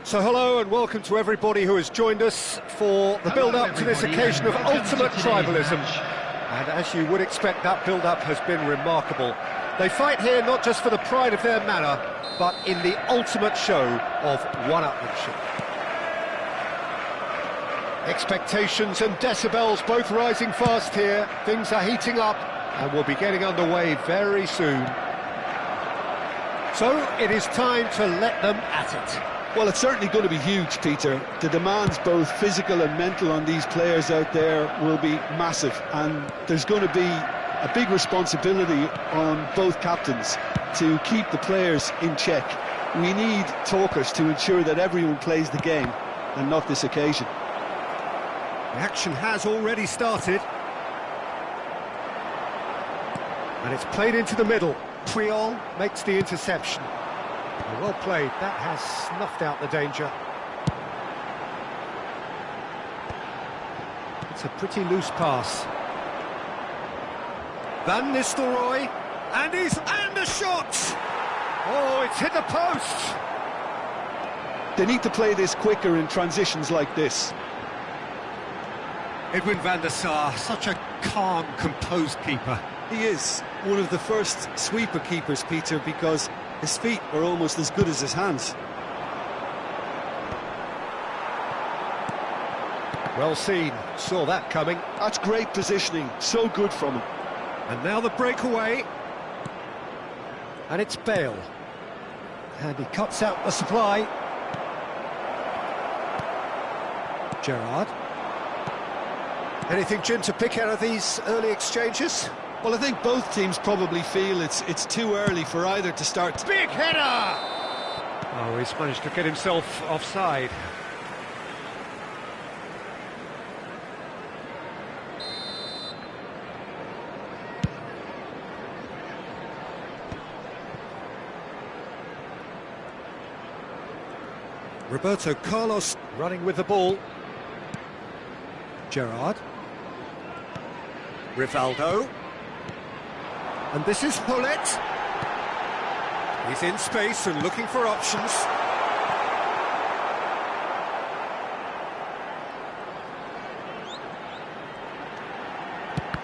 So hello and welcome to everybody who has joined us for the build-up to this occasion of ultimate tribalism. And as you would expect, that build-up has been remarkable. They fight here not just for the pride of their manor, but in the ultimate show of one-upmanship. Expectations and decibels both rising fast here. Things are heating up and we'll be getting underway very soon. So it is time to let them at it. Well, it's certainly going to be huge, Peter. The demands, both physical and mental, on these players out there will be massive, and there's going to be a big responsibility on both captains to keep the players in check. We need talkers to ensure that everyone plays the game, and not this occasion. The action has already started. And it's played into the middle. Puyol makes the interception. Well played, that has snuffed out the danger. It's a pretty loose pass. Van Nistelrooy, and a shot! Oh, it's hit the post! They need to play this quicker in transitions like this. Edwin van der Sar, such a calm, composed keeper. He is one of the first sweeper keepers, Peter, because his feet are almost as good as his hands. Well seen, saw that coming. That's great positioning, so good from him. And now the breakaway. And it's Bale. And he cuts out the supply. Gerrard. Anything, Jim, to pick out of these early exchanges? Well, I think both teams probably feel it's too early for either to start. Big header! Oh, he's managed to get himself offside. Roberto Carlos running with the ball. Gerrard. Rivaldo. And this is Hullet. He's in space and looking for options.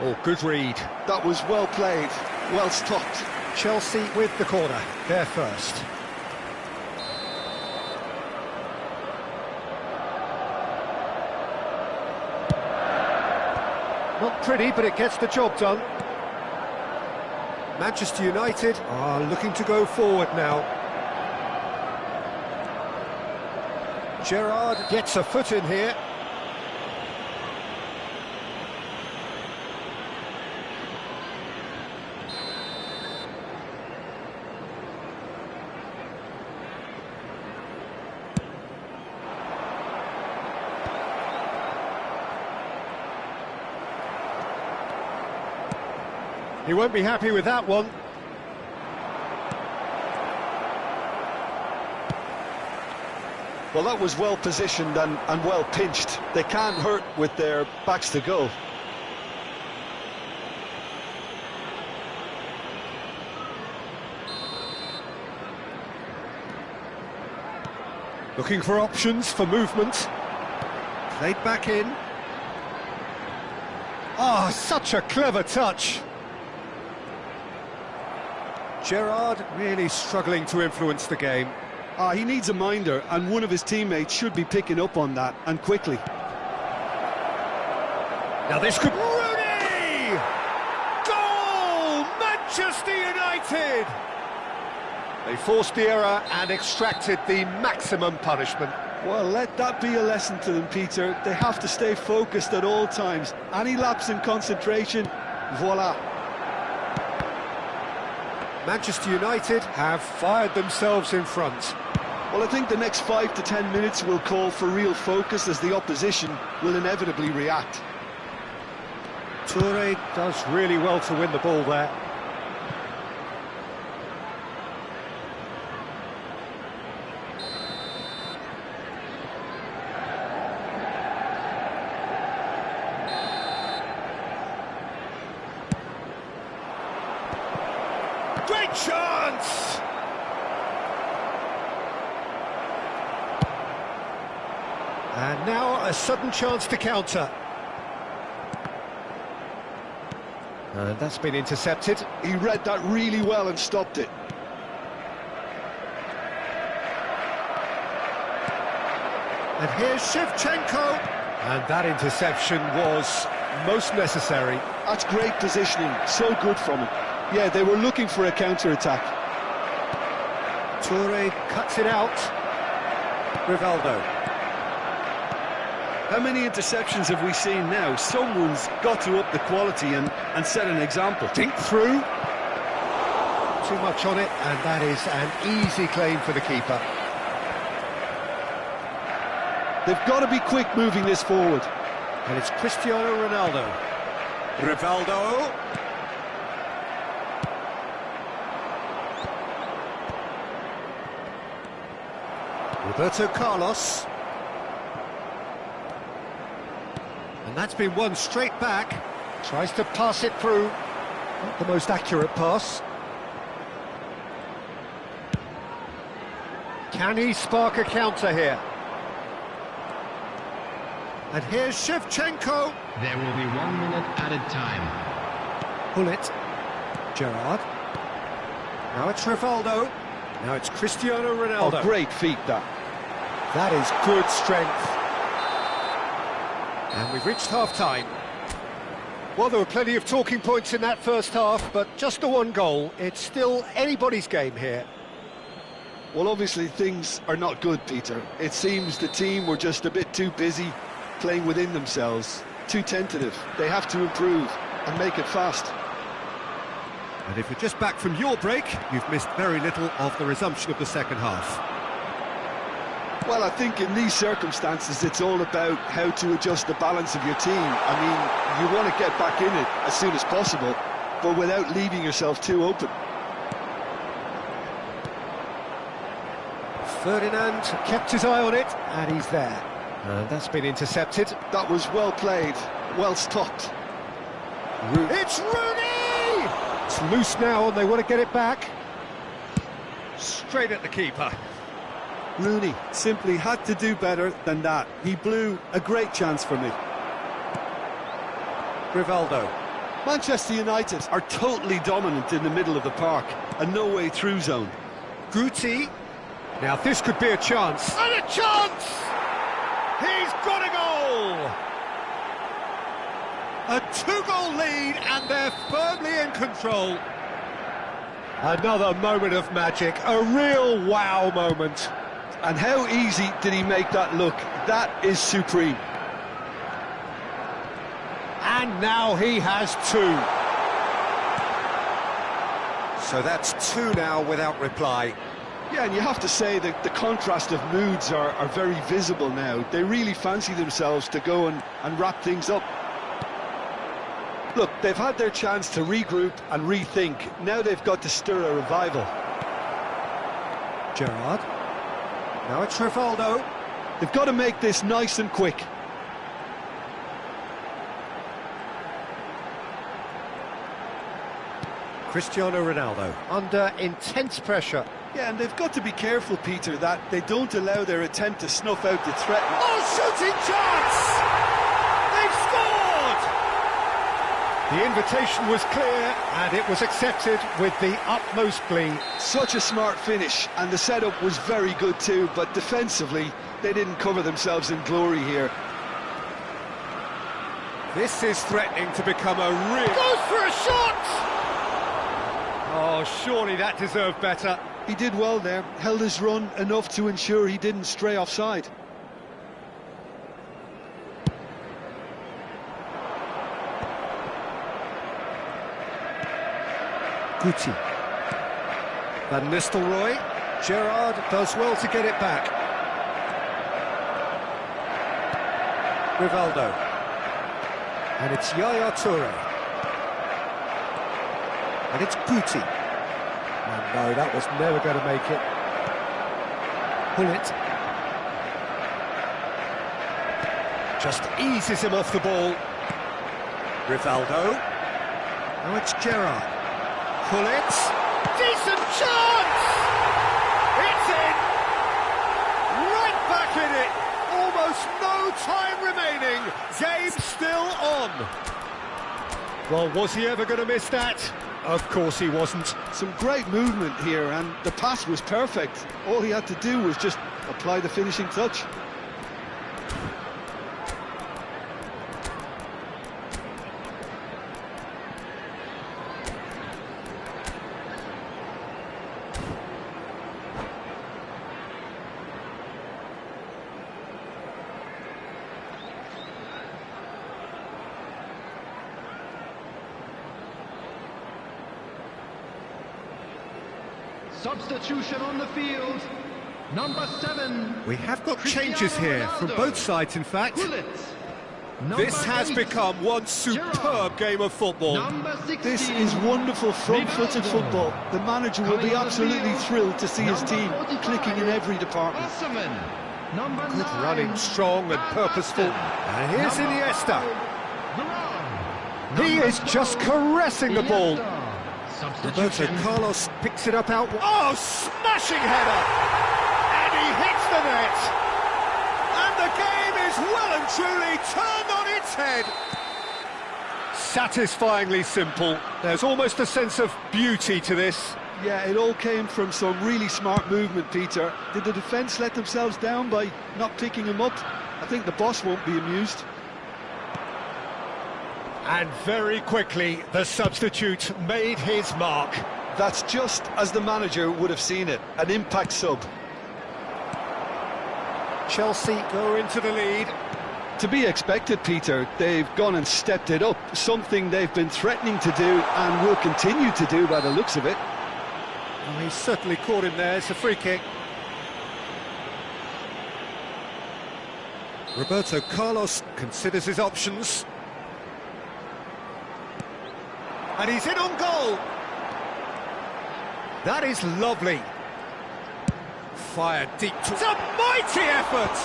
Oh, good read. That was well played, well stopped. Chelsea with the corner, they're first. Not pretty, but it gets the job done. Manchester United are looking to go forward now. Gerrard gets a foot in here. He won't be happy with that one. Well, that was well positioned and well pinched. They can't hurt with their backs to goal. Looking for options for movement. Played back in. Oh, such a clever touch. Gerrard really struggling to influence the game. He needs a minder, and one of his teammates should be picking up on that, and quickly. Now this could... Rooney! Goal! Manchester United! They forced the error and extracted the maximum punishment. Well, let that be a lesson to them, Peter. They have to stay focused at all times. Any lapse in concentration, voila. Manchester United have fired themselves in front. Well, I think the next 5 to 10 minutes will call for real focus, as the opposition will inevitably react. Toure does really well to win the ball there. Great chance! And now a sudden chance to counter. And that's been intercepted. He read that really well and stopped it. And here's Shevchenko. And that interception was most necessary. That's great positioning, so good from him. Yeah, they were looking for a counter-attack. Toure cuts it out. Rivaldo. How many interceptions have we seen now? Someone's got to up the quality and set an example. Dink through. Too much on it, and that is an easy claim for the keeper. They've got to be quick moving this forward. And it's Cristiano Ronaldo. Rivaldo. Roberto Carlos. And that's been won straight back. Tries to pass it through. Not the most accurate pass. Can he spark a counter here? And here's Shevchenko. There will be 1 minute added time. Gullit. Gerrard. Now it's Rivaldo. Now it's Cristiano Ronaldo. Oh, great feat, that. That is good strength. And we've reached half-time. Well, there were plenty of talking points in that first half, but just the one goal. It's still anybody's game here. Well, obviously things are not good, Peter. It seems the team were just a bit too busy playing within themselves, too tentative. They have to improve and make it fast. And if you're just back from your break, you've missed very little of the resumption of the second half. Well, I think in these circumstances it's all about how to adjust the balance of your team. I mean, you want to get back in it as soon as possible, but without leaving yourself too open. Ferdinand kept his eye on it, and he's there. And that's been intercepted. That was well played, well stopped. It's Rooney! It's loose now, and they want to get it back. Straight at the keeper. Rooney simply had to do better than that. He blew a great chance for me. Rivaldo. Manchester United are totally dominant in the middle of the park, and no way through zone. Guti. Now this could be a chance. And a chance! He's got a goal! A two-goal lead, and they're firmly in control. Another moment of magic, a real wow moment. And how easy did he make that look? That is supreme. And now he has two. So that's two now without reply. Yeah, and you have to say that the contrast of moods are very visible now. They really fancy themselves to go and wrap things up. Look, they've had their chance to regroup and rethink. Now they've got to stir a revival. Gerrard. Now it's Rivaldo. They've got to make this nice and quick. Cristiano Ronaldo under intense pressure. Yeah, and they've got to be careful, Peter, that they don't allow their attempt to snuff out the threat. Oh, shooting chance! They've scored! The invitation was clear, and it was accepted with the utmost glee. Such a smart finish, and the setup was very good too, but defensively, they didn't cover themselves in glory here. This is threatening to become a real... Goes for a shot! Oh, surely that deserved better. He did well there, held his run enough to ensure he didn't stray offside. Guti. Van Nistelrooy. Gerrard does well to get it back. Rivaldo. And it's Yaya Toure. And it's Guti. Oh no, that was never going to make it. Gullit. Just eases him off the ball. Rivaldo. Now it's Gerrard. Gullit. Decent chance! It's in! Right back in it! almost no time remaining. Game still on. Well, was he ever going to miss that? Of course he wasn't. Some great movement here, and the pass was perfect. All he had to do was just apply the finishing touch. Substitution on the field. Number 7. We have got changes here from both sides, in fact. This has become one superb game of football. This is wonderful front-footed football. The manager will be absolutely thrilled to see his team clicking in every department. Good running, strong and purposeful. And here's Iniesta. He is just caressing the ball. Roberto Carlos picks it up out. Oh, smashing header! And he hits the net. And the game is well and truly turned on its head. Satisfyingly simple. There's almost a sense of beauty to this. Yeah, it all came from some really smart movement, Peter. Did the defence let themselves down by not picking him up? I think the boss won't be amused. And very quickly, the substitute made his mark. That's just as the manager would have seen it, an impact sub. Chelsea go into the lead. To be expected, Peter. They've gone and stepped it up, something they've been threatening to do and will continue to do by the looks of it. Well, he's certainly caught him there. It's a free kick. Roberto Carlos considers his options. And he's in on goal. That is lovely. Fired deep. It's a mighty effort.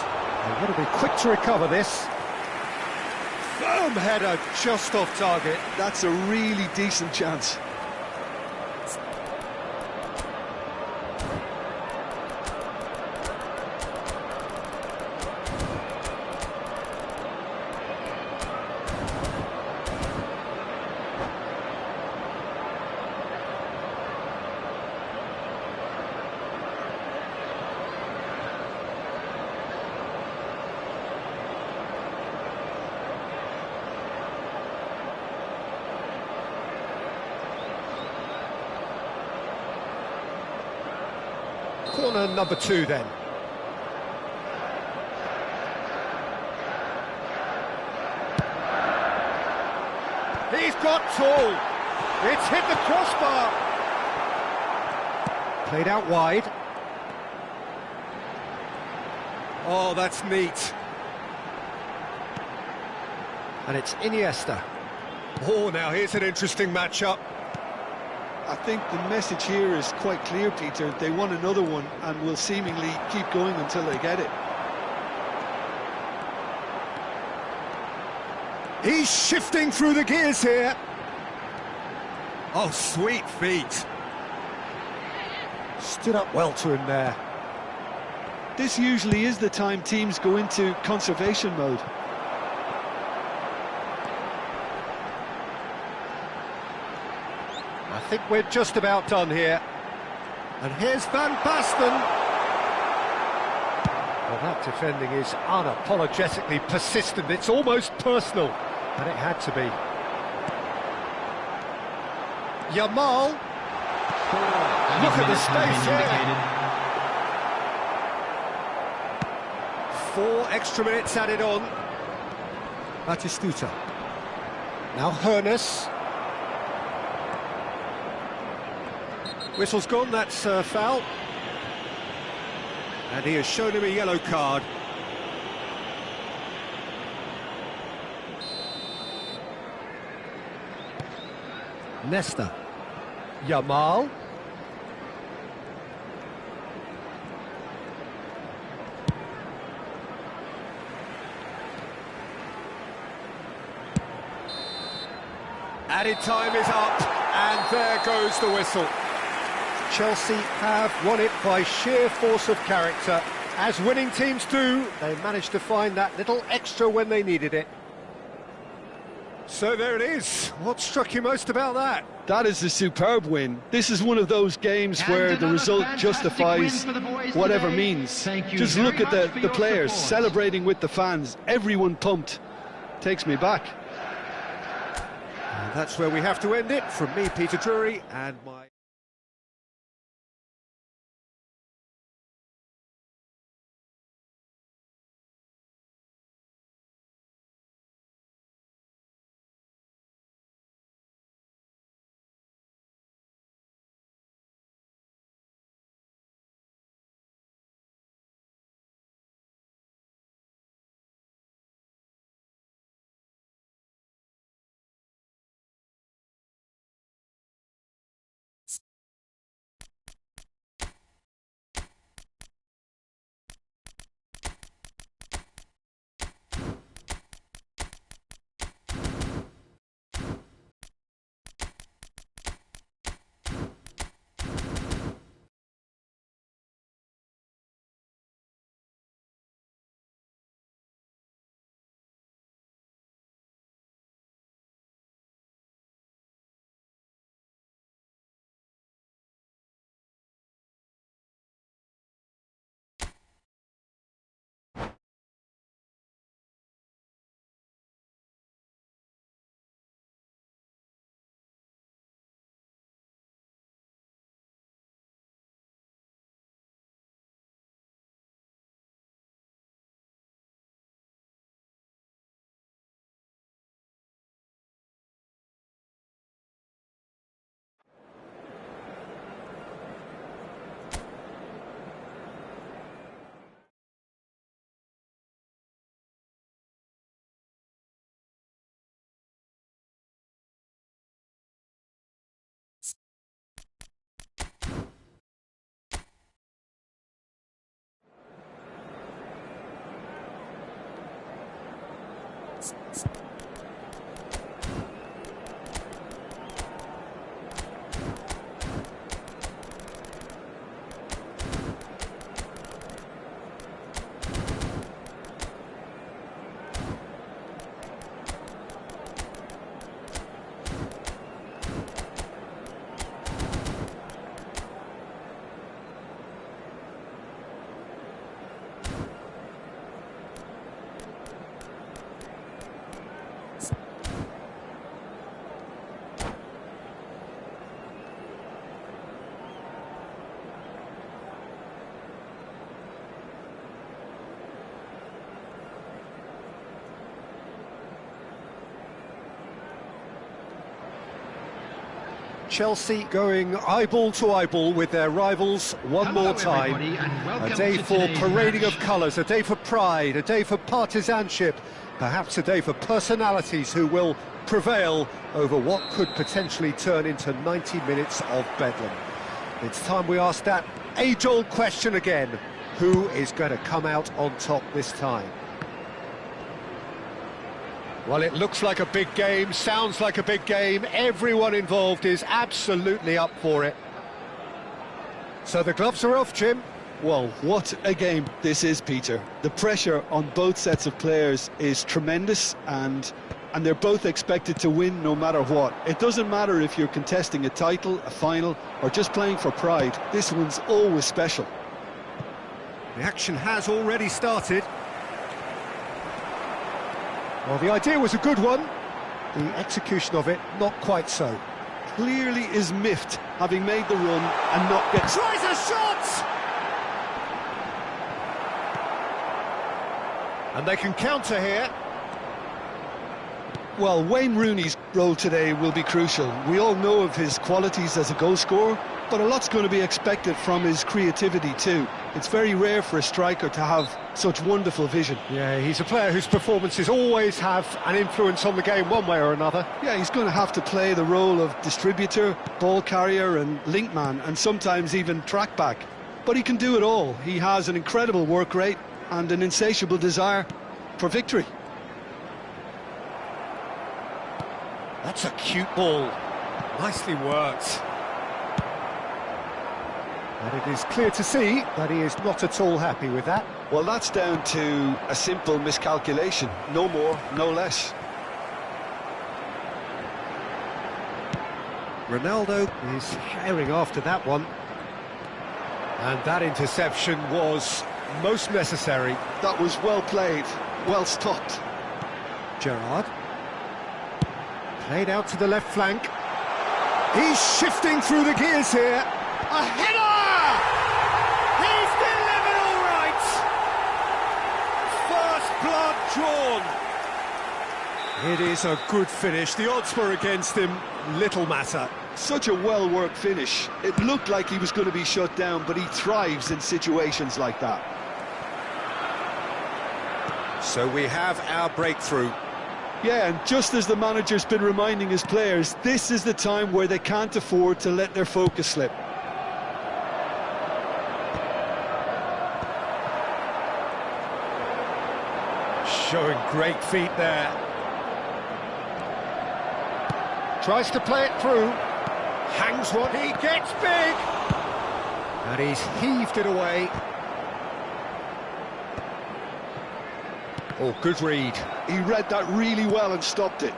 They've got to be quick to recover this. Firm header just off target. That's a really decent chance. Corner number 2 then. He's got tall. It's hit the crossbar. Played out wide. Oh, that's neat. And it's Iniesta. Oh, now here's an interesting matchup. I think the message here is quite clear, Peter. They want another one and will seemingly keep going until they get it. He's shifting through the gears here. Oh, sweet feet. Stood up well to him there. This usually is the time teams go into conservation mode. I think we're just about done here. And here's Van Basten. Well, that defending is unapologetically persistent. It's almost personal. And it had to be. Yamal. Look at the space here. 4 extra minutes added on. Batistuta. Now Hoeneß. Whistle's gone, that's foul. And he has shown him a yellow card. Nesta. Yamal. Added time is up, and there goes the whistle. Chelsea have won it by sheer force of character As winning teams do, they managed to find that little extra when they needed it. So there it is. What struck you most about that? That is a superb win. This is one of those games where the result justifies whatever means. Just look at the players celebrating with the fans. Everyone pumped. Takes me back. And that's where we have to end it. From me, Peter Drury, and my... Chelsea going eyeball to eyeball with their rivals one more time. A day for parading of colours, a day for pride, a day for partisanship, perhaps a day for personalities who will prevail over what could potentially turn into 90 minutes of bedlam. It's time we ask that age-old question again: who is going to come out on top this time? Well, it looks like a big game, sounds like a big game. Everyone involved is absolutely up for it. So the gloves are off, Jim. Well, what a game this is, Peter. The pressure on both sets of players is tremendous, and they're both expected to win no matter what. It doesn't matter if you're contesting a title, a final, or just playing for pride. This one's always special. The action has already started. Well, the idea was a good one. The execution of it, not quite so. Clearly is miffed, having made the run and not get... Tries a shot! And they can counter here. Well, Wayne Rooney's role today will be crucial. We all know of his qualities as a goal-scorer, but a lot's going to be expected from his creativity too. It's very rare for a striker to have such wonderful vision. Yeah, he's a player whose performances always have an influence on the game one way or another. Yeah, he's going to have to play the role of distributor, ball carrier and link man, and sometimes even track back. But he can do it all. He has an incredible work rate and an insatiable desire for victory. That's a cute ball. Nicely worked. And it is clear to see that he is not at all happy with that. Well, that's down to a simple miscalculation. No more, no less. Ronaldo is herring after that one. And that interception was most necessary. That was well played, well stopped. Gerrard. Played out to the left flank. He's shifting through the gears here. A header! He's delivered all right! First blood drawn. It is a good finish. The odds were against him. Little matter. Such a well-worked finish. It looked like he was going to be shut down, but he thrives in situations like that. So we have our breakthrough. Yeah, and just as the manager's been reminding his players, this is the time where they can't afford to let their focus slip. Showing great feet there. Tries to play it through. Hangs one. He gets big. And he's heaved it away. Oh, good read. He read that really well and stopped it.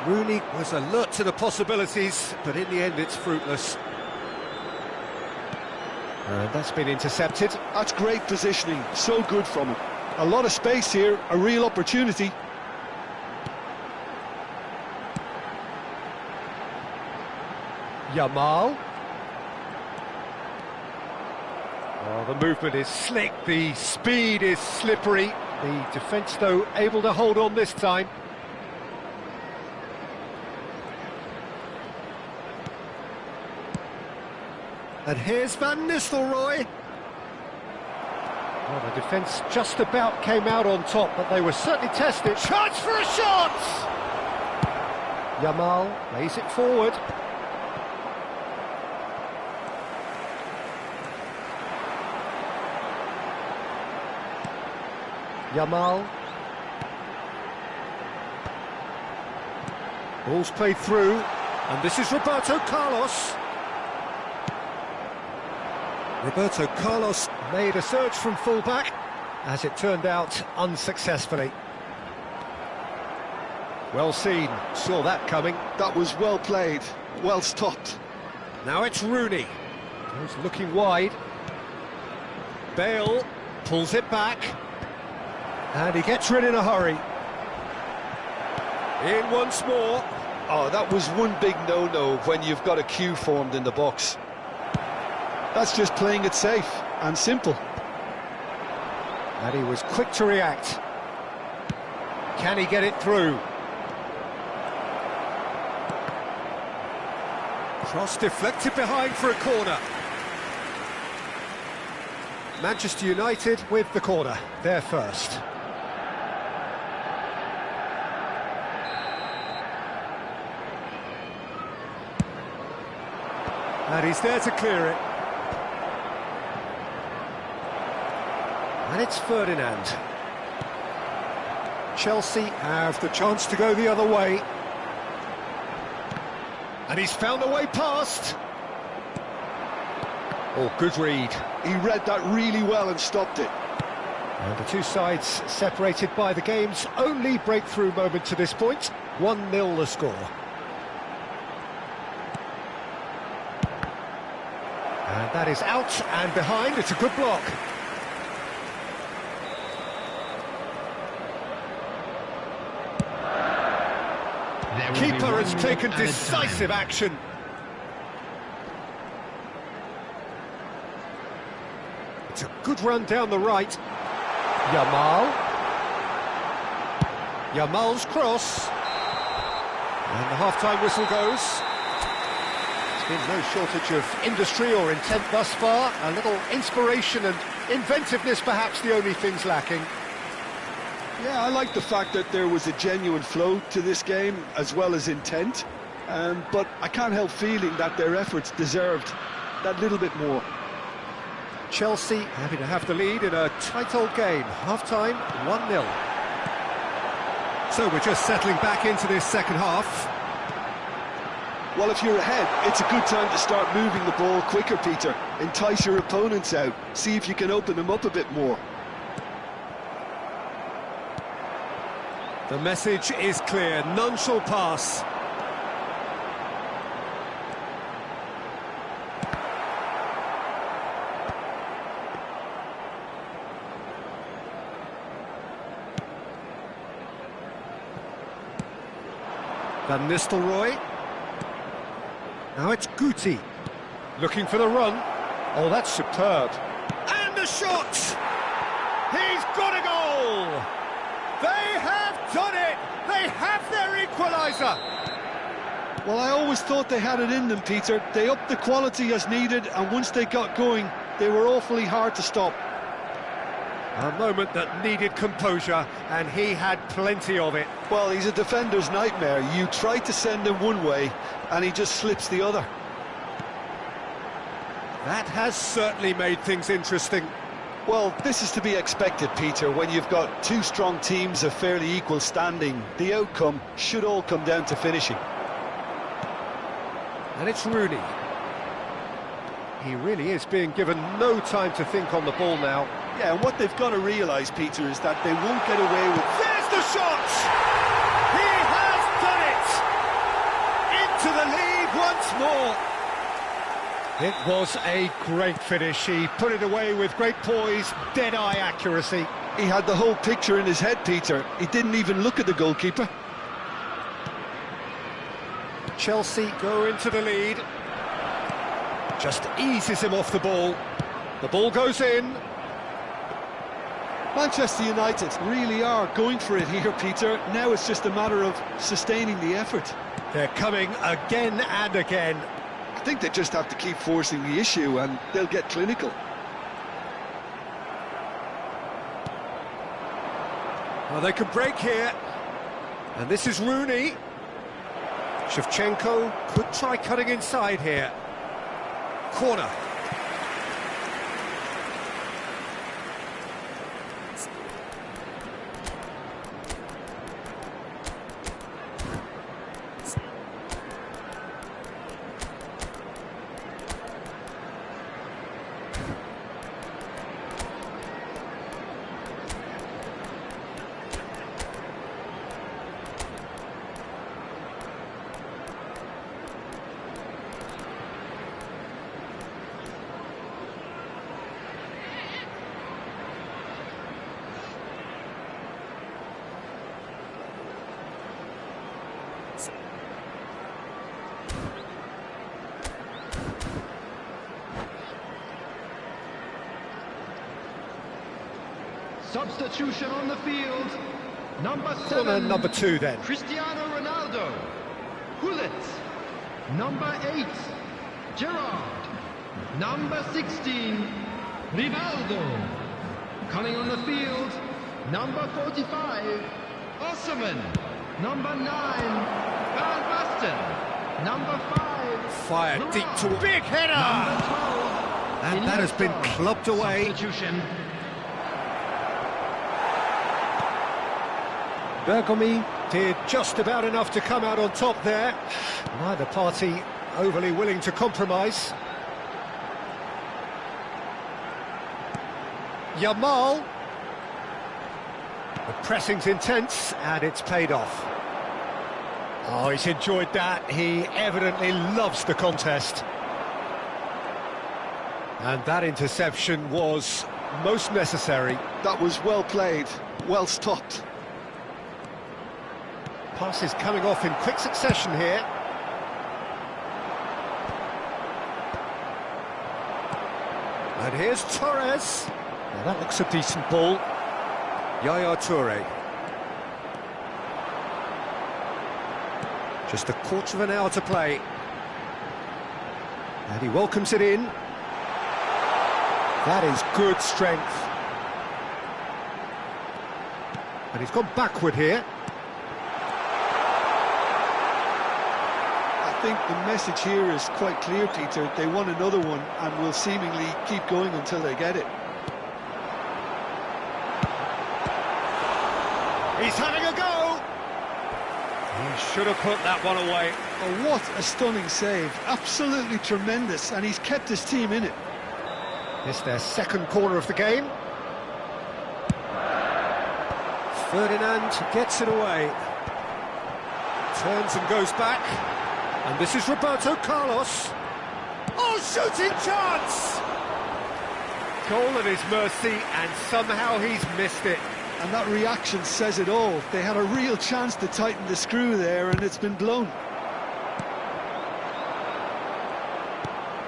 Rooney was alert to the possibilities, but in the end it's fruitless. And that's been intercepted. That's great positioning, so good from him. A lot of space here, a real opportunity. Yamal. Oh, the movement is slick, the speed is slippery. The defence, though, able to hold on this time. And here's Van Nistelrooy. Well, the defence just about came out on top, but they were certainly tested. Chance for a shot! Yamal lays it forward. Yamal. Ball's played through, and this is Roberto Carlos. Roberto Carlos made a surge from full-back, as it turned out, unsuccessfully. Well seen, saw that coming. That was well played, well stopped. Now it's Rooney. Goes looking wide. Bale pulls it back. And he gets rid in a hurry. In once more. Oh, that was one big no-no when you've got a queue formed in the box. That's just playing it safe and simple. And he was quick to react. Can he get it through? Cross deflected behind for a corner. Manchester United with the corner, they're first. And he's there to clear it. And it's Ferdinand. Chelsea have the chance to go the other way. And he's found a way past. Oh, good read. He read that really well and stopped it. And the two sides separated by the game's only breakthrough moment to this point. 1-0 the score. And that is out and behind. It's a good block. Keeper has taken decisive action. It's a good run down the right. Yamal. Yamal's cross. And the half-time whistle goes. There's been no shortage of industry or intent thus far. A little inspiration and inventiveness, perhaps the only things lacking. Yeah, I like the fact that there was a genuine flow to this game, as well as intent. But I can't help feeling that their efforts deserved that little bit more. Chelsea happy to have the lead in a tight old game. Half-time, 1-0. So we're just settling back into this second half. Well, if you're ahead, it's a good time to start moving the ball quicker, Peter. Entice your opponents out. See if you can open them up a bit more. The message is clear, none shall pass. Van Nistelrooy. Now it's Guti, looking for the run. Oh, that's superb. And the shot! He's got a goal! They have done it! They have their equaliser! Well, I always thought they had it in them, Peter. They upped the quality as needed, and once they got going, they were awfully hard to stop. A moment that needed composure, and he had plenty of it. Well, he's a defender's nightmare. You try to send him one way, and he just slips the other. That has certainly made things interesting. Well, this is to be expected, Peter, when you've got two strong teams of fairly equal standing. The outcome should all come down to finishing. And it's Rooney. He really is being given no time to think on the ball now. Yeah, and what they've got to realise, Peter, is that they won't get away with... There's the shot! He has done it! Into the lead once more. It was a great finish. He put it away with great poise, dead-eye accuracy. He had the whole picture in his head, Peter. He didn't even look at the goalkeeper. Chelsea go into the lead. Just eases him off the ball. The ball goes in. Manchester United really are going for it here, Peter. Now it's just a matter of sustaining the effort. They're coming again and again. I think they just have to keep forcing the issue and they'll get clinical. Well, they could break here. And this is Rooney. Shevchenko could try cutting inside here. Corner. Substitution on the field. Number 7. Corner number 2 then. Cristiano Ronaldo. Gullit. Number 8. Gerrard. Number 16. Rivaldo. Coming on the field. Number 45. Osimhen. Number 9. Van Basten. Number 5. Fired deep to a big header. Number 12. And that has been clubbed away. Substitution. Bergomi did just about enough to come out on top there. Neither party overly willing to compromise. Yamal. The pressing's intense and it's paid off. Oh, he's enjoyed that. He evidently loves the contest. And that interception was most necessary. That was well played, well stopped. Passes coming off in quick succession here. And here's Torres. Now that looks a decent ball. Yaya Toure. Just a quarter of an hour to play. And he welcomes it in. That is good strength. And he's gone backward here. I think the message here is quite clear, Peter. They want another one and will seemingly keep going until they get it. He's having a go! He should have put that one away. Oh, what a stunning save. Absolutely tremendous, and he's kept his team in it. It's their second corner of the game. Ferdinand gets it away. Turns and goes back. And this is Roberto Carlos. Oh, shooting chance! Goal at his mercy, and somehow he's missed it. And that reaction says it all. They had a real chance to tighten the screw there, and it's been blown.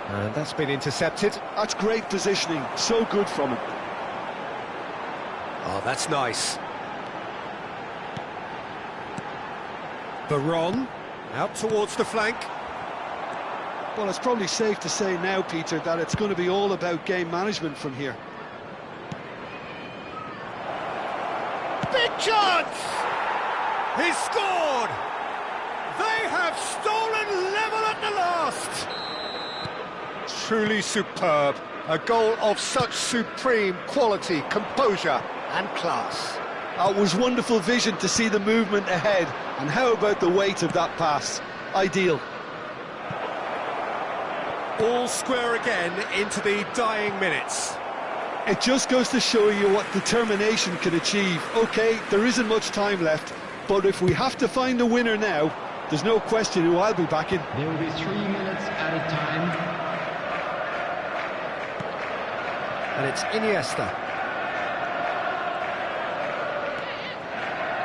And that's been intercepted. That's great positioning. So good from him. Oh, that's nice. Veron, out towards the flank. Well, it's probably safe to say now, Peter, that it's going to be all about game management from here. Big chance! He's scored! They have stolen level at the last! Truly superb. A goal of such supreme quality, composure and class. It was wonderful vision to see the movement ahead. And how about the weight of that pass? Ideal. All square again into the dying minutes. It just goes to show you what determination can achieve. OK, there isn't much time left, but if we have to find the winner now, there's no question who I'll be backing. There will be 3 minutes added time. And it's Iniesta.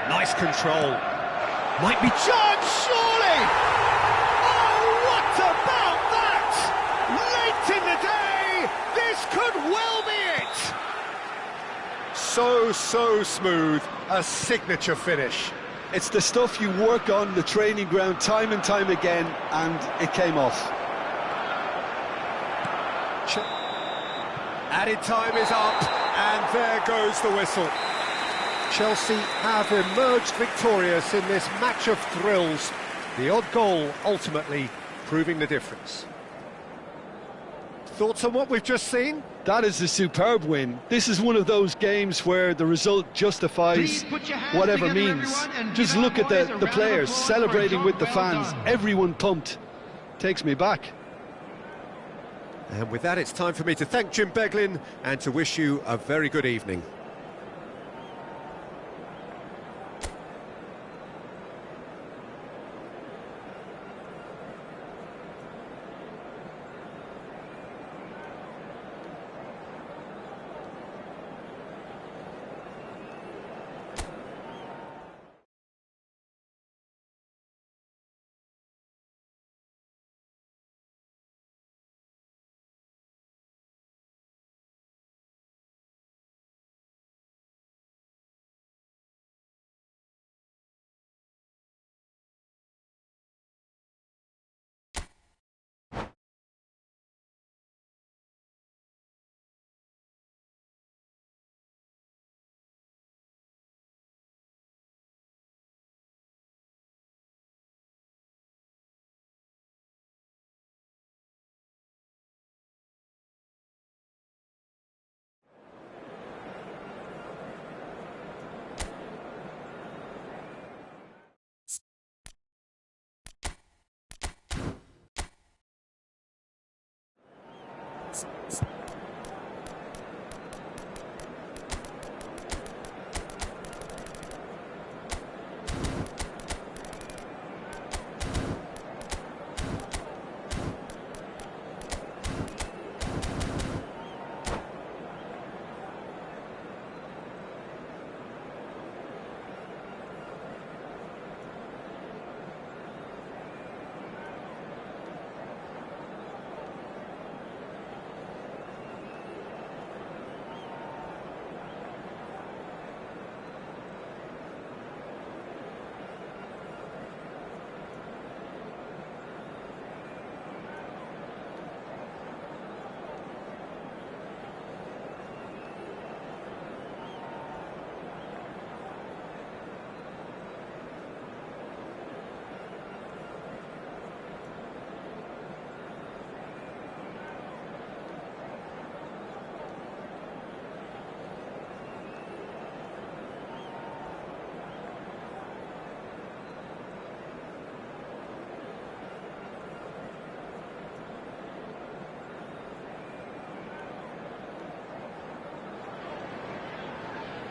Nice control. Might be charged, surely! Oh, what about that? Late in the day, this could well be it! So smooth, a signature finish. It's the stuff you work on the training ground time and time again, and it came off. Added time is up, and there goes the whistle. Chelsea have emerged victorious in this match of thrills. The odd goal ultimately proving the difference. Thoughts on what we've just seen? That is a superb win. This is one of those games where the result justifies whatever means. Just look at the players celebrating with the fans. Everyone pumped. Takes me back. And with that, it's time for me to thank Jim Beglin and to wish you a very good evening.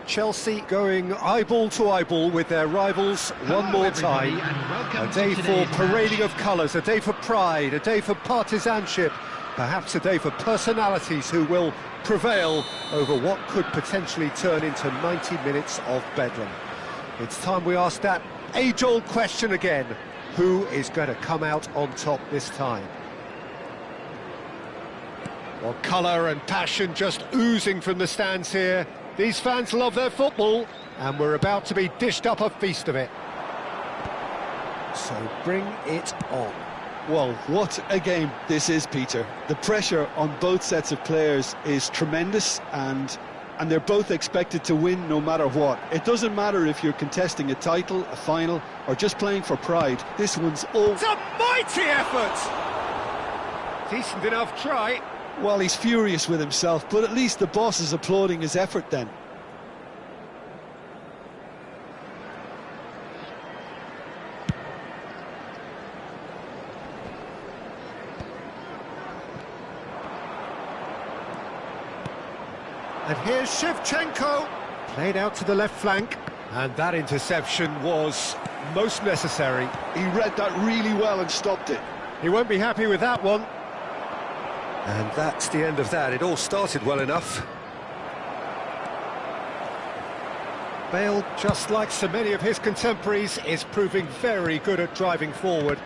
Chelsea going eyeball to eyeball with their rivals one more time. A day for parading of colours, a day for pride, a day for partisanship, perhaps a day for personalities who will prevail over what could potentially turn into 90 minutes of bedlam. It's time we ask that age-old question again. Who is going to come out on top this time? Well, colour and passion just oozing from the stands here. These fans love their football, and we're about to be dished up a feast of it. So bring it on. Well, what a game this is, Peter. The pressure on both sets of players is tremendous, and they're both expected to win no matter what. It doesn't matter if you're contesting a title, a final, or just playing for pride. This one's all... It's a mighty effort! Decent enough try. Well, he's furious with himself, but at least the boss is applauding his effort then. And here's Shevchenko, played out to the left flank, and that interception was most necessary. He read that really well and stopped it. He won't be happy with that one. And that's the end of that. It all started well enough. Bale, just like so many of his contemporaries, is proving very good at driving forward.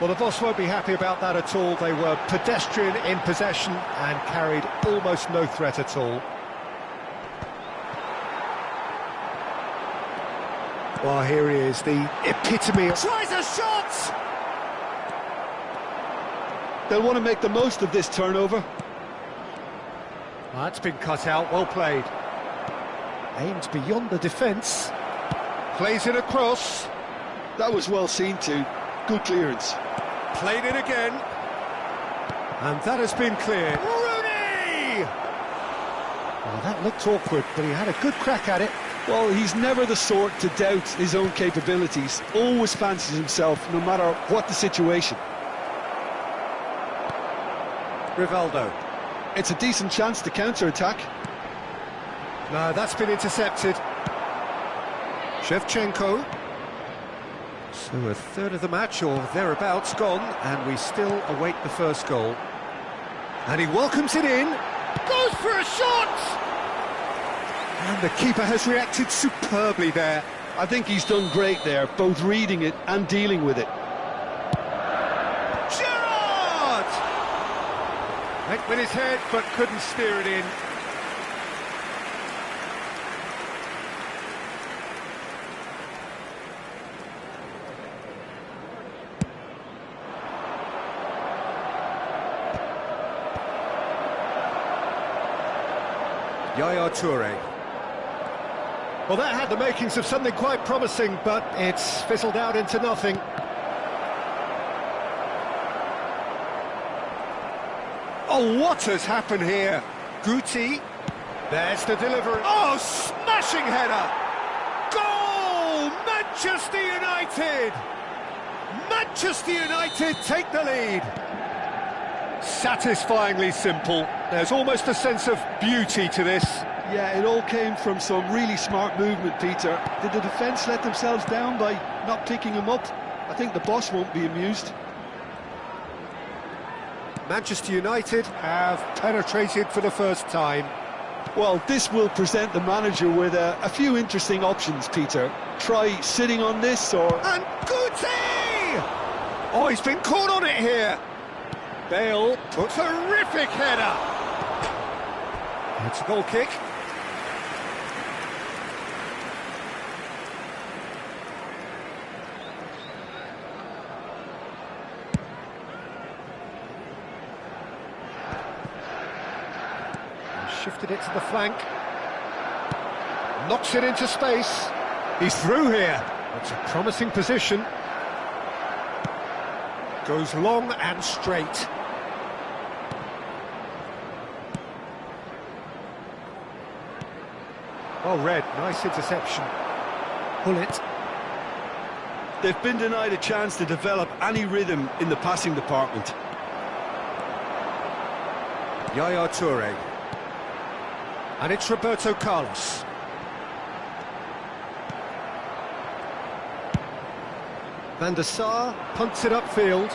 Well, the boss won't be happy about that at all. They were pedestrian in possession and carried almost no threat at all. Well, here he is, the epitome of... Tries a shot! They'll want to make the most of this turnover. That's been cut out, well played. Aimed beyond the defence. Plays it across. That was well seen too. Good clearance. Played it again. And that has been cleared. Rooney! Well, that looked awkward, but he had a good crack at it. Well, he's never the sort to doubt his own capabilities. Always fancies himself, no matter what the situation. Rivaldo. It's a decent chance to counter-attack. No, that's been intercepted. Shevchenko. So a third of the match, or thereabouts, gone, and we still await the first goal. And he welcomes it in. Goes for a shot! And the keeper has reacted superbly there. I think he's done great there, both reading it and dealing with it. Went with his head, but couldn't steer it in. Yaya Toure. Well, that had the makings of something quite promising, but it's fizzled out into nothing. Oh, what has happened here? Guti, there's the delivery. Oh, smashing header! Goal! Manchester United! Manchester United take the lead. Satisfyingly simple. There's almost a sense of beauty to this. Yeah, it all came from some really smart movement, Peter. Did the defence let themselves down by not picking him up? I think the boss won't be amused. Manchester United have penetrated for the first time. Well, this will present the manager with a few interesting options, Peter. Try sitting on this, or... And Guti! Oh, he's been caught on it here. Bale, terrific header. It's a goal kick. Shifted it to the flank. Knocks it into space. He's through here. It's a promising position. Goes long and straight. Well read, nice interception. Gullit. They've been denied a chance to develop any rhythm in the passing department. Yaya Toure. And it's Roberto Carlos. Van der Sar punts it upfield.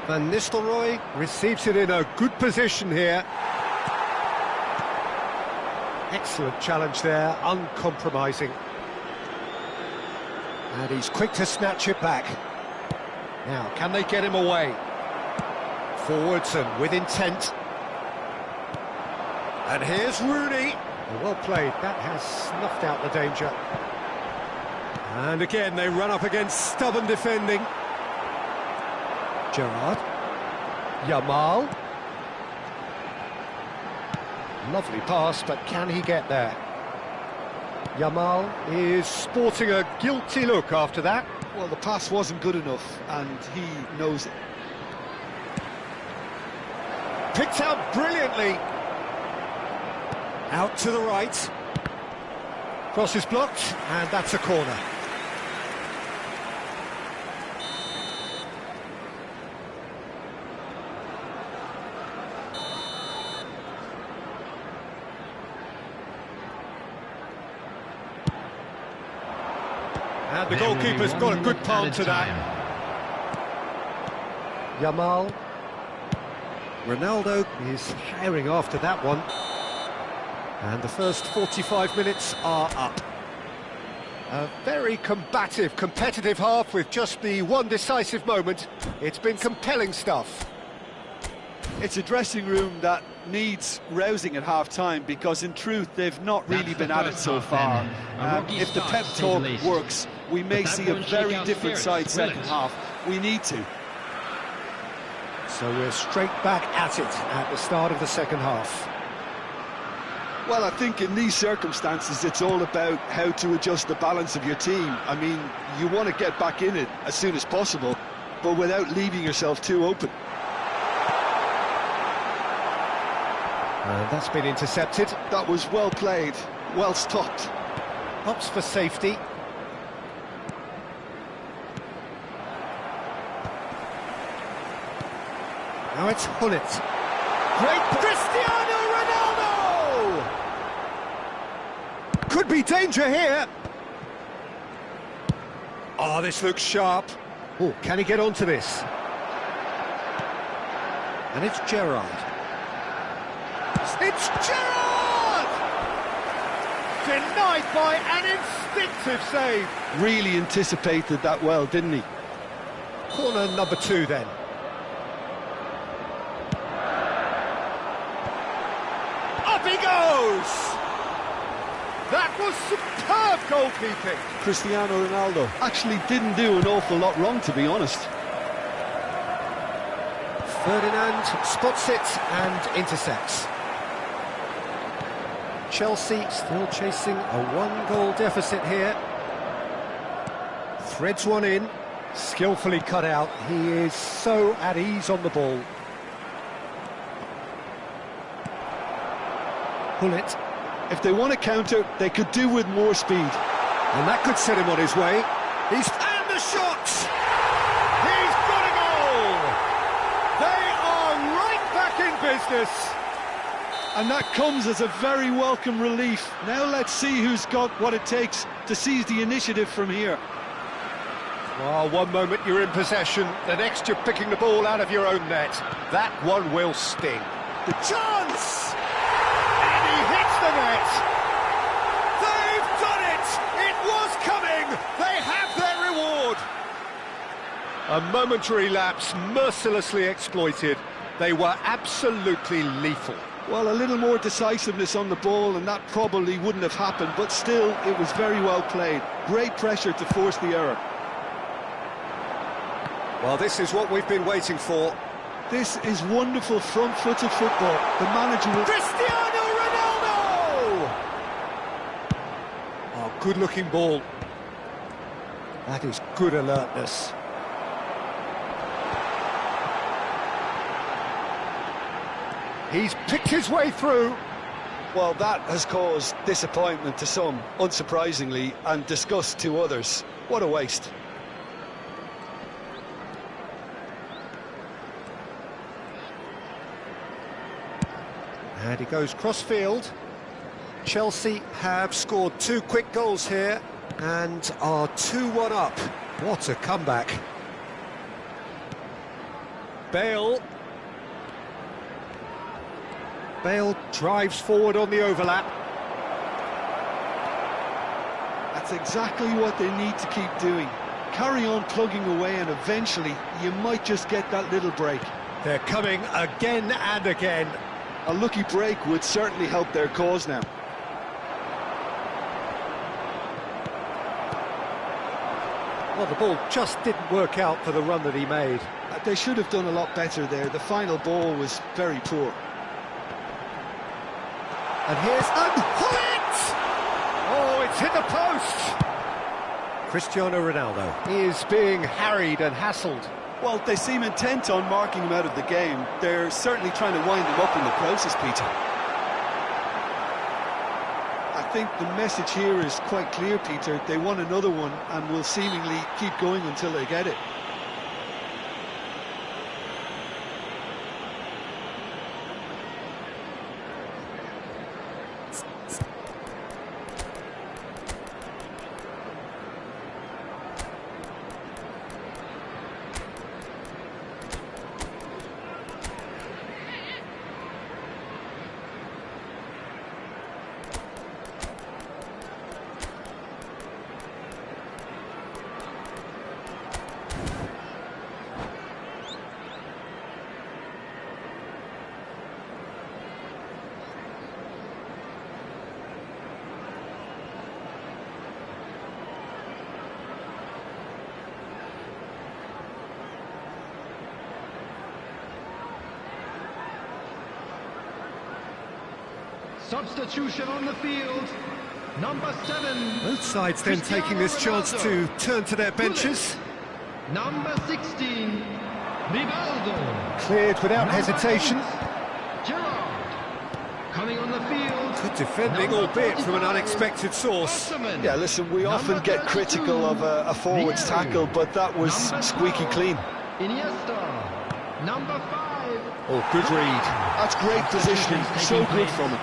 Van Nistelrooy receives it in a good position here. Excellent challenge there, uncompromising. And he's quick to snatch it back. Now, can they get him away? Forwards and with intent. And here's Rooney. Well played, that has snuffed out the danger. And again, they run up against stubborn defending. Gerrard. Yamal. Lovely pass, but can he get there? Yamal is sporting a guilty look after that. Well, the pass wasn't good enough, and he knows it. Picked out brilliantly. Out to the right. Cross is blocked, and that's a corner. And the goalkeeper's got a good palm to that. Yamal. Ronaldo is herring after that one. And the first 45 minutes are up. A very combative, competitive half with just the one decisive moment. It's been compelling stuff. It's a dressing room that needs rousing at half-time, because in truth they've not really been at it so far. If the pep talk works, we may see a very different side second half. We need to. So we're straight back at it at the start of the second half. Well, I think in these circumstances it's all about how to adjust the balance of your team. I mean, you want to get back in it as soon as possible, but without leaving yourself too open. And that's been intercepted. That was well played, well stopped. Opts for safety. Now it's Hullet. Great Cristiano Ronaldo! Could be danger here. Oh, this looks sharp. Oh, can he get onto this? And it's Gerrard. It's Gerrard! Denied by an instinctive save. Really anticipated that well, didn't he? Corner number 2 then. Up he goes! That was superb goalkeeping. Cristiano Ronaldo actually didn't do an awful lot wrong, to be honest. Ferdinand spots it and intercepts. Chelsea still chasing a 1-goal deficit here. Threads one in, skillfully cut out. He is so at ease on the ball. Hullet. If they want to counter, they could do with more speed. And that could set him on his way. And the shot! He's got a goal! They are right back in business. And that comes as a very welcome relief. Now let's see who's got what it takes to seize the initiative from here. Well, one moment you're in possession, the next you're picking the ball out of your own net. That one will sting. The chance! And he hits the net! They've done it! It was coming! They have their reward! A momentary lapse, mercilessly exploited. They were absolutely lethal. Well, a little more decisiveness on the ball and that probably wouldn't have happened, but still, it was very well played. Great pressure to force the error. Well, this is what we've been waiting for. This is wonderful front-footed football. The manager will... Cristiano Ronaldo! Oh, good-looking ball. That is good alertness. He's picked his way through. Well, that has caused disappointment to some, unsurprisingly, and disgust to others. What a waste. And he goes cross-field. Chelsea have scored 2 quick goals here and are 2-1 up. What a comeback. Bale drives forward on the overlap. That's exactly what they need to keep doing. Carry on plugging away and eventually you might just get that little break. They're coming again and again. A lucky break would certainly help their cause now. Well, the ball just didn't work out for the run that he made. They should have done a lot better there. The final ball was very poor. And here's Hullet! Oh, it's hit the post! Cristiano Ronaldo is being harried and hassled. Well, they seem intent on marking him out of the game. They're certainly trying to wind him up in the process, Peter. I think the message here is quite clear, Peter. They want another one and will seemingly keep going until they get it. Substitution on the field. Number 7. Both sides then taking this chance to turn to their benches. Number 16. Rivaldo. Cleared without hesitation. Gerrard. Coming on the field. Good defending, albeit from an unexpected source. Yeah, listen, we often get critical of a forward's tackle, but that was squeaky clean. Iniesta. Number 5. Oh, good read. That's great positioning, so good from him.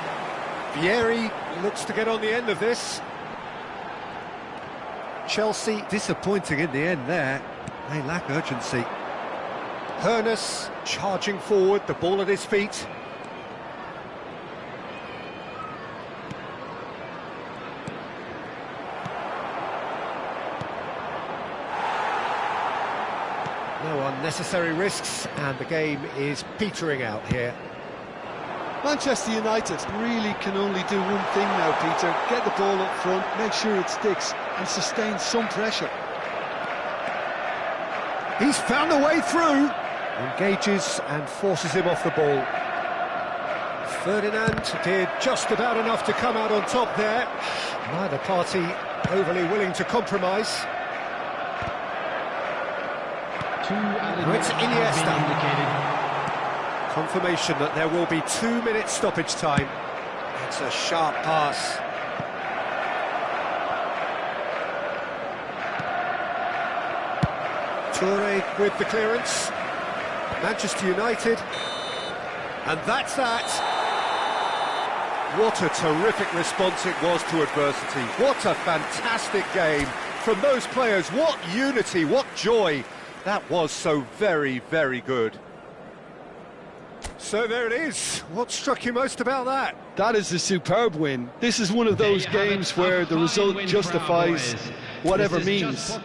Vieri looks to get on the end of this. Chelsea disappointing in the end there. They lack urgency. Hoeneß charging forward, the ball at his feet. No unnecessary risks, and the game is petering out here. Manchester United really can only do one thing now, Peter. Get the ball up front, make sure it sticks, and sustain some pressure. He's found a way through. Engages and forces him off the ball. Ferdinand did just about enough to come out on top there. Neither party overly willing to compromise. Now it's Iniesta. Confirmation that there will be 2 minutes stoppage time. It's a sharp pass. Toure with the clearance. Manchester United. And that's that. What a terrific response it was to adversity. What a fantastic game from those players. What unity, what joy. That was so very, very good. So there it is. What struck you most about that? That is a superb win. This is one of those games where the result justifies whatever means.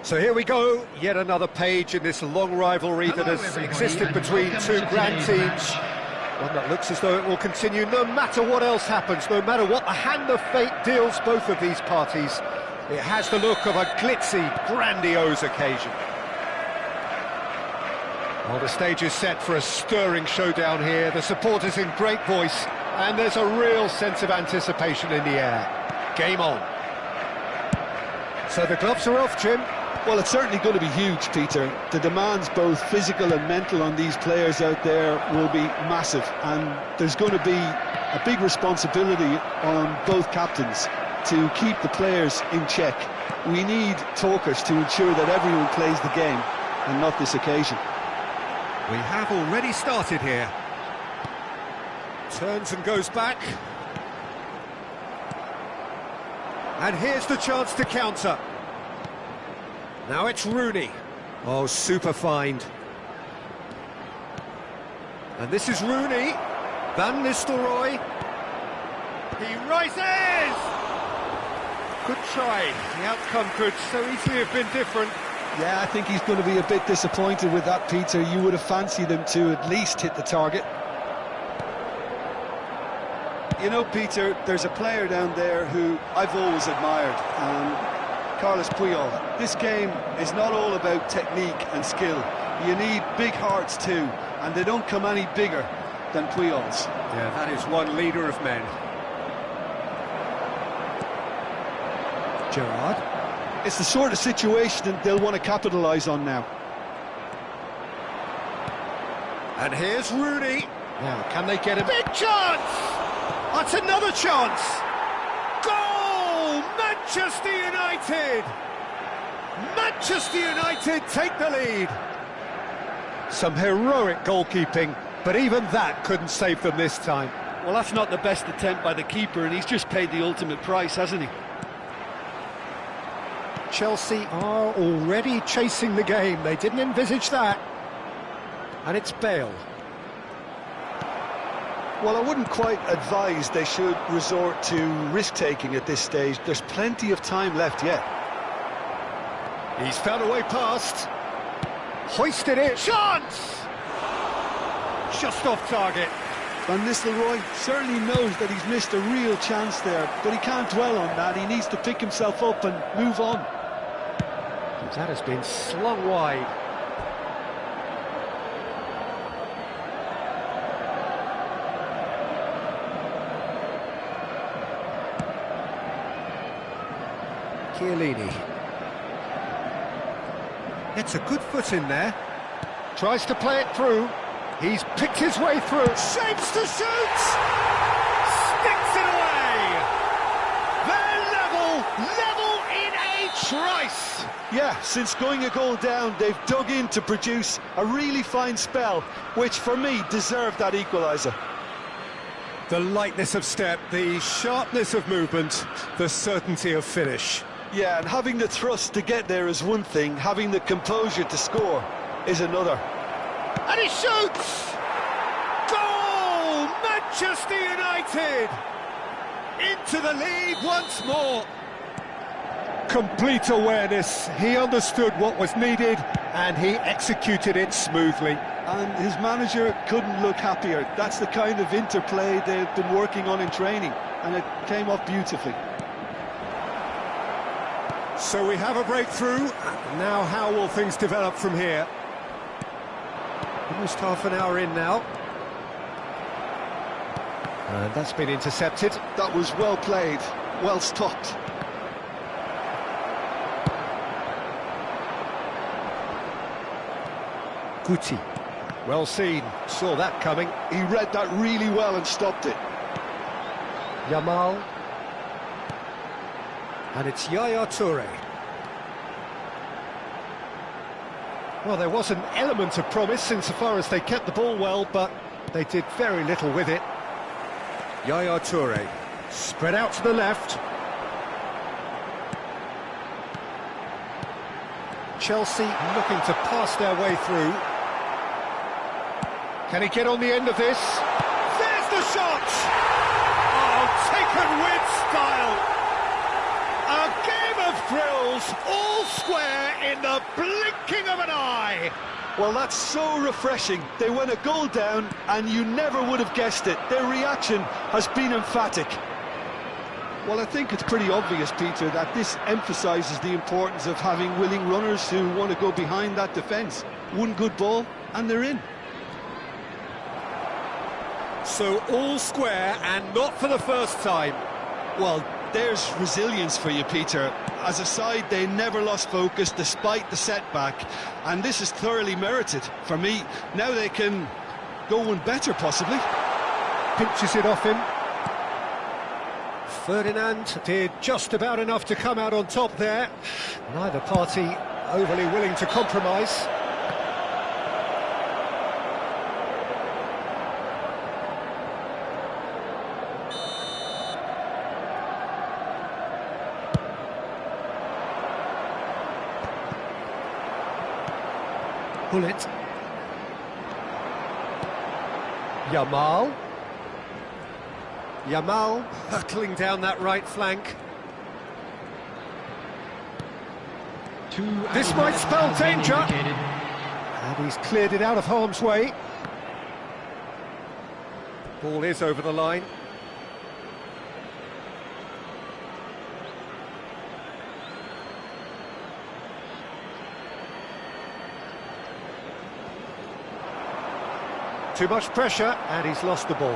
So here we go, yet another page in this long rivalry that has existed between two grand teams. One that looks as though it will continue no matter what else happens, no matter what the hand of fate deals both of these parties. It has the look of a glitzy, grandiose occasion. Well, the stage is set for a stirring showdown here. The supporters in great voice, and there's a real sense of anticipation in the air. Game on. So the gloves are off, Jim. Well, it's certainly going to be huge, Peter. The demands, both physical and mental, on these players out there will be massive, and there's going to be a big responsibility on both captains to keep the players in check. We need talkers to ensure that everyone plays the game, and not this occasion. We have already started here. Turns and goes back. And here's the chance to counter. Now it's Rooney. Oh, super find. And this is Rooney. Van Nistelrooy. He rises! Good try. The outcome could so easily have been different. Yeah, I think he's going to be a bit disappointed with that, Peter. You would have fancied him to at least hit the target. You know, Peter, there's a player down there who I've always admired, Carlos Puyol. This game is not all about technique and skill. You need big hearts too, and they don't come any bigger than Puyol's. Yeah, that is one leader of men. Gerrard. It's the sort of situation that they'll want to capitalise on now. And here's Rooney. Now, can they get a big chance? That's another chance. Goal! Manchester United! Manchester United take the lead. Some heroic goalkeeping, but even that couldn't save them this time. Well, that's not the best attempt by the keeper, and he's just paid the ultimate price, hasn't he? Chelsea are already chasing the game. They didn't envisage that. And it's Bale. Well, I wouldn't quite advise they should resort to risk-taking at this stage. There's plenty of time left yet. He's found a way past. Hoisted it. Chance! Just off target. Van Nistelrooy certainly knows that he's missed a real chance there, but he can't dwell on that. He needs to pick himself up and move on. That has been slung wide. Chiellini. It's a good foot in there. Tries to play it through. He's picked his way through. Shapes to shoot! Sticks it away! They're level in a trice! Yeah, since going a goal down, they've dug in to produce a really fine spell, which for me deserved that equaliser. The lightness of step, the sharpness of movement, the certainty of finish. Yeah, and having the thrust to get there is one thing, having the composure to score is another. And he shoots! Goal! Manchester United! Into the lead once more. Complete awareness. He understood what was needed and he executed it smoothly. And his manager couldn't look happier. That's the kind of interplay they've been working on in training, and it came off beautifully. So we have a breakthrough. Now how will things develop from here? Almost half an hour in now. And that's been intercepted. That was well played, well stopped. Guti. Well seen. Saw that coming. He read that really well and stopped it. Yamal. And it's Yaya Toure. Well, there was an element of promise insofar as they kept the ball well, but they did very little with it. Yaya Toure. Spread out to the left. Chelsea looking to pass their way through. Can he get on the end of this? There's the shot! Oh, taken with style! A game of thrills! goals, all square in the blinking of an eye. Well, that's so refreshing. They went a goal down, and you never would have guessed it. Their reaction has been emphatic. Well, I think it's pretty obvious, Peter, that this emphasises the importance of having willing runners who want to go behind that defence. One good ball, and they're in. So all square, and not for the first time. Well, there's resilience for you, Peter. As a side, they never lost focus despite the setback, and this is thoroughly merited. For me, now they can go one better, possibly. Pinches it off him. Ferdinand did just about enough to come out on top there. Neither party overly willing to compromise. Bullet. Yamal. Yamal hurtling down that right flank. This might spell danger. And he's cleared it out of harm's way. Ball is over the line. Too much pressure, and he's lost the ball.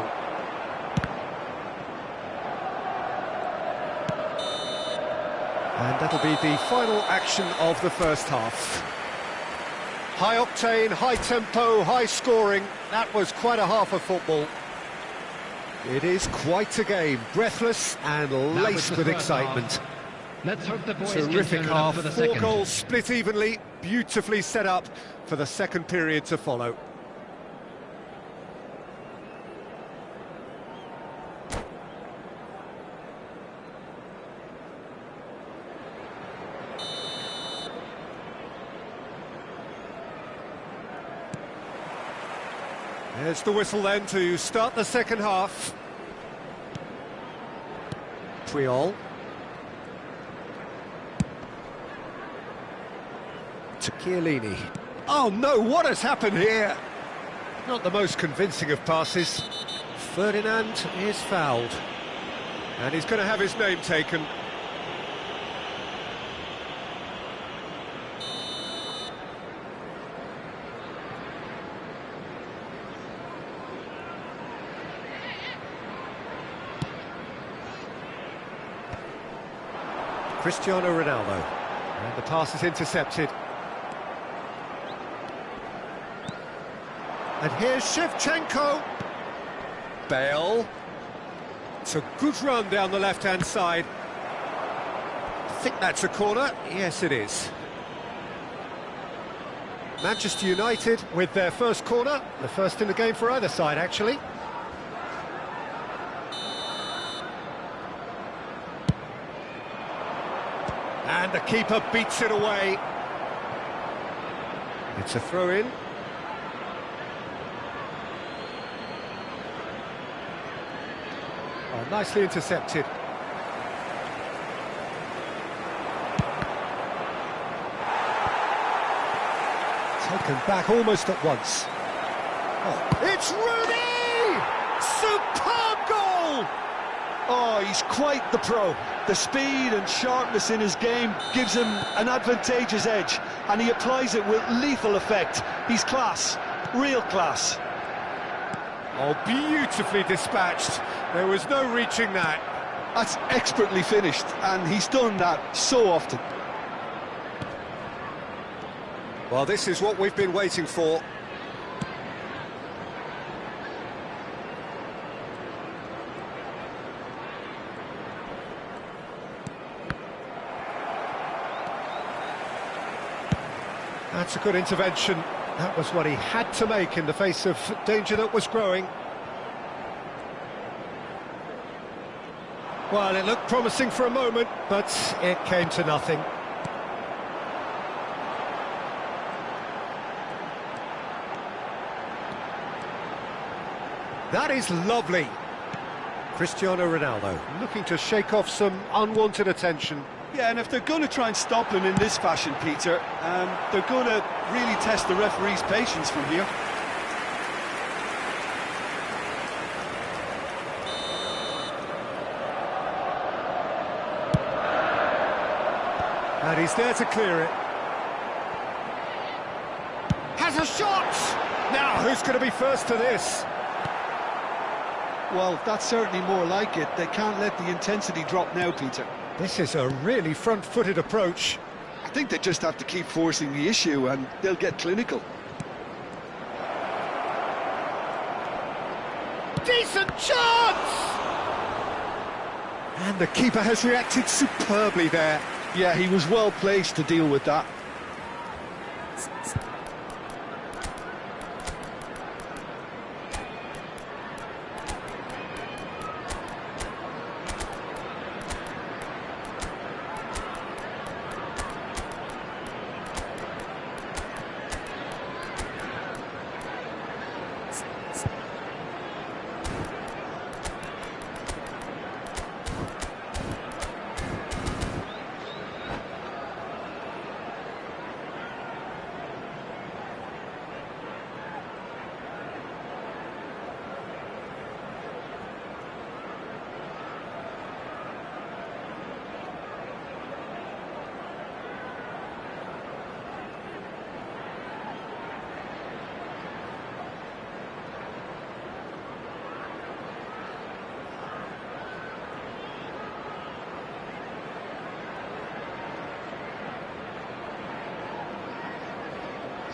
And that'll be the final action of the first half. High octane, high tempo, high scoring. That was quite a half of football. It is quite a game, breathless and laced with excitement. Let's hope the boys Terrific can turn half, for the 4 second. goals split evenly, beautifully set up for the second period to follow. There's the whistle then to start the second half. Puyol. To Chiellini. Oh no, what has happened here? Not the most convincing of passes. Ferdinand is fouled. And he's going to have his name taken. Cristiano Ronaldo, and the pass is intercepted. And here's Shevchenko. Bale. It's a good run down the left-hand side. I think that's a corner. Yes, it is. Manchester United with their first corner, the first in the game for either side, actually. And the keeper beats it away. It's a throw-in. Oh, nicely intercepted. Taken back almost at once. Oh, it's Rooney! Superb goal! Oh, he's quite the pro. The speed and sharpness in his game gives him an advantageous edge, and he applies it with lethal effect. He's class, real class. Oh, beautifully dispatched. There was no reaching that. That's expertly finished, and he's done that so often. Well, this is what we've been waiting for. That's a good intervention. That was what he had to make in the face of danger that was growing. Well, it looked promising for a moment, but it came to nothing. That is lovely. Cristiano Ronaldo looking to shake off some unwanted attention. Yeah, and if they're going to try and stop him in this fashion, Peter, they're going to really test the referee's patience from here. And he's there to clear it. Has a shot! Now, who's going to be first to this? Well, that's certainly more like it. They can't let the intensity drop now, Peter. This is a really front-footed approach. I think they just have to keep forcing the issue and they'll get clinical. Decent chance! And the keeper has reacted superbly there. Yeah, he was well placed to deal with that.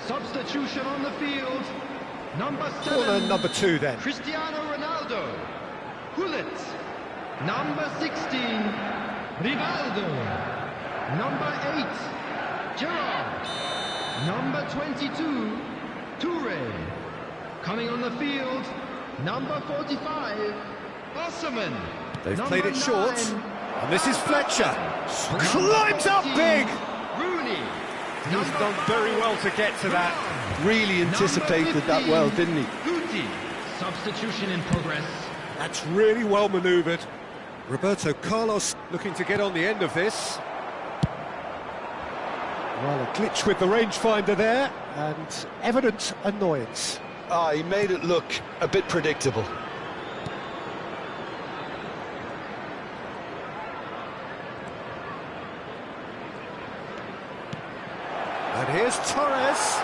Substitution on the field. Number 7. Corner number 2 then. Cristiano Ronaldo. Gullit. Number 16. Rivaldo. Number 8. Gerrard. Number 22. Toure. Coming on the field. Number 45. Osman. They've played it short. And this is Fletcher. Climbs up big. Rooney. He's done very well to get to that. Really anticipated that well, didn't he? Guti. Substitution in progress. That's really well manoeuvred. Roberto Carlos looking to get on the end of this. Well, a glitch with the rangefinder there, and evident annoyance. Ah, he made it look a bit predictable. And here's Torres.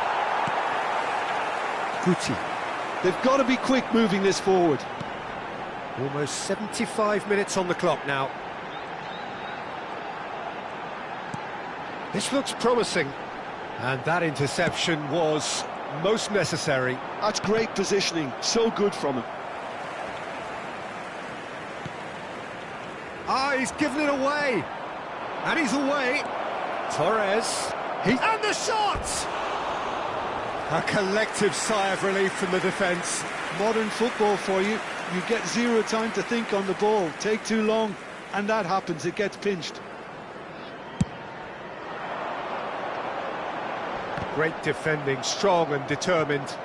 Guti. They've got to be quick moving this forward. Almost 75 minutes on the clock now. This looks promising. And that interception was most necessary. That's great positioning, so good from him. Ah, he's given it away. And he's away. Torres. And the shot! A collective sigh of relief from the defence. Modern football for you. You get zero time to think on the ball. Take too long, and that happens. It gets pinched. Great defending, strong and determined.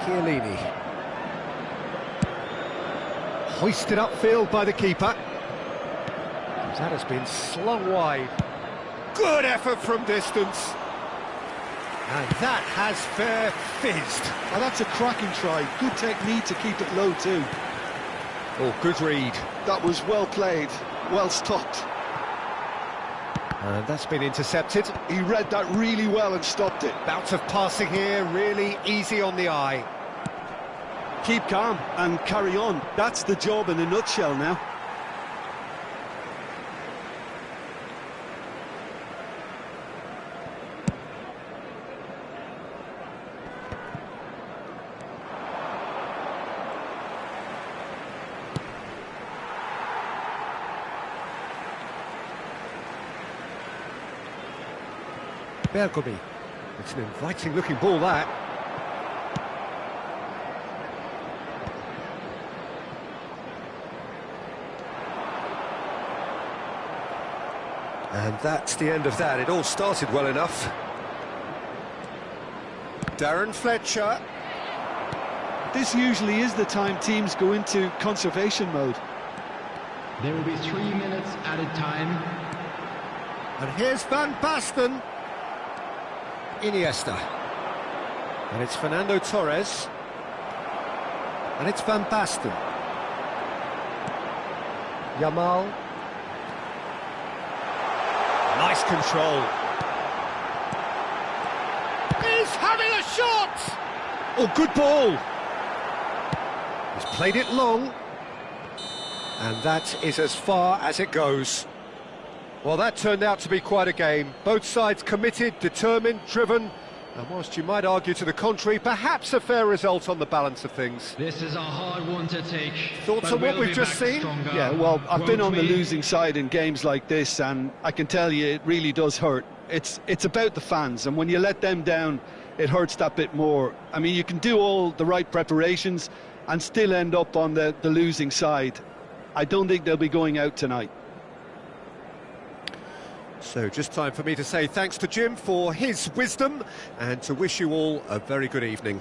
Chiellini. Hoisted upfield by the keeper. That has been slung wide. Good effort from distance. And that has fair fizzed. Well, that's a cracking try. Good technique to keep it low too. Oh, good read. That was well played, well stopped. And that's been intercepted. He read that really well and stopped it. Bout of passing here, really easy on the eye. Keep calm and carry on. That's the job in a nutshell now. Bergomi. It's an inviting looking ball, that. And that's the end of that. It all started well enough. Darren Fletcher. This usually is the time teams go into conservation mode. There will be 3 minutes added time. And here's Van Basten. Iniesta. And it's Fernando Torres. And it's Van Basten. Yamal. Nice control. He's having a shot! Oh, good ball. He's played it long. And that is as far as it goes. Well, that turned out to be quite a game. Both sides committed, determined, driven. And whilst you might argue to the contrary, perhaps a fair result on the balance of things. This is a hard one to take. Thoughts on what we've just seen? Yeah, well, I've been on the losing side in games like this, and I can tell you it really does hurt. It's about the fans, and when you let them down, it hurts that bit more. I mean, you can do all the right preparations and still end up on the losing side. I don't think they'll be going out tonight. So just time for me to say thanks to Jim for his wisdom and to wish you all a very good evening.